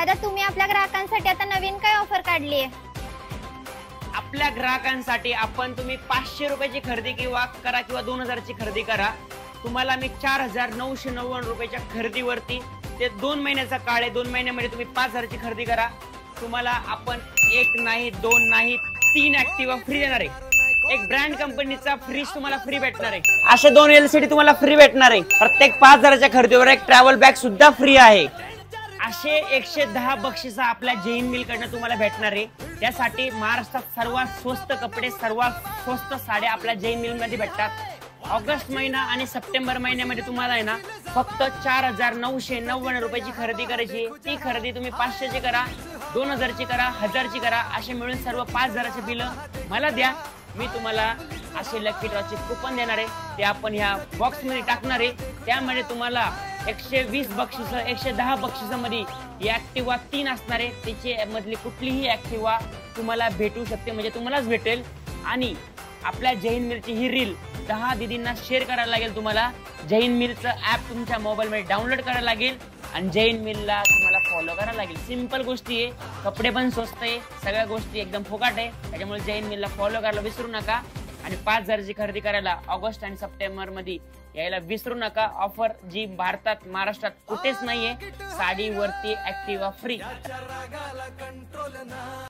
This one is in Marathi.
दादा तुम्ही आपल्या ग्राहकांसाठी आता नवीन काय ऑफर काढली आहे? आपल्या ग्राहकांसाठी तुम्ही 500 रुपयाची खरेदी करा किंवा 2000 ची खरेदी करा, तुम्हाला मी 4990 रुपयाच्या खरेदीवरती ते 2 महिन्याचा काळ आहे, 2 महिन्यामध्ये तुम्ही 5000 ची खरेदी करा, तुम्हाला आपण एक नाही 2 नाही 3 ऍक्टिवा फ्री देणार आहे। एक ब्रँड कंपनीचा फ्रीज तुम्हाला फ्री भेटणार आहे, असे 2 LCD तुम्हाला फ्री भेटणार आहे। प्रत्येक 5000च्या खरेदीवर एक ट्रॅव्हल बॅग सुद्धा फ्री आहे। असे 110 बक्षिस आपल्या जैन मिल कडनं तुम्हाला भेटणार आहे। त्यासाठी महाराष्ट्रात सर्वात स्वस्त कपडे, सर्वात स्वस्त साड्या आपल्या जैन मिल मध्ये भेटतात। ऑगस्ट महिना आणि सप्टेंबर महिन्यामध्ये तुम्हाला आहे ना फक्त 4990 रुपयाची खरेदी करायची। ती खरेदी तुम्ही 500 ची करा, 2000 ची करा, 1000 ची करा, असे मिळून सर्व 5000 चे बिल मला द्या। मी तुम्हाला असे लकी ड्रॉचे कुपन देणार आहे, ते आपण ह्या बॉक्स मध्ये टाकणार आहे। त्यामध्ये तुम्हाला 120 बक्षिस, 110 बक्षिसामध्ये ऍक्टिवा 3 असणार आहे, त्याचे मधली कुठलीही ऍक्टिवा तुम्हाला भेटू शकते, म्हणजे तुम्हालाच भेटेल। आणि आपल्या जैन मिलची ही रील 10 दीदींना शेअर करायला लागेल। तुम्हाला जैन मिलचं ऍप तुमच्या मोबाईल मध्ये डाउनलोड करायला लागेल आणि जैन मिलला तुम्हाला फॉलो करायला लागेल। सिंपल गोष्टी आहे, कपडे पण स्वस्त आहे, सगळ्या गोष्टी एकदम फुकट आहे, त्याच्यामुळे जैन मिलला फॉलो करायला विसरू नका। आणि 5000 ची खरेदी करायला ऑगस्ट आणि सप्टेंबर मध्ये यायला विसरू नका। ऑफर जी भारतात महाराष्ट्रात कुठेच नाहीये, साडीवरती ऍक्टिवा फ्री।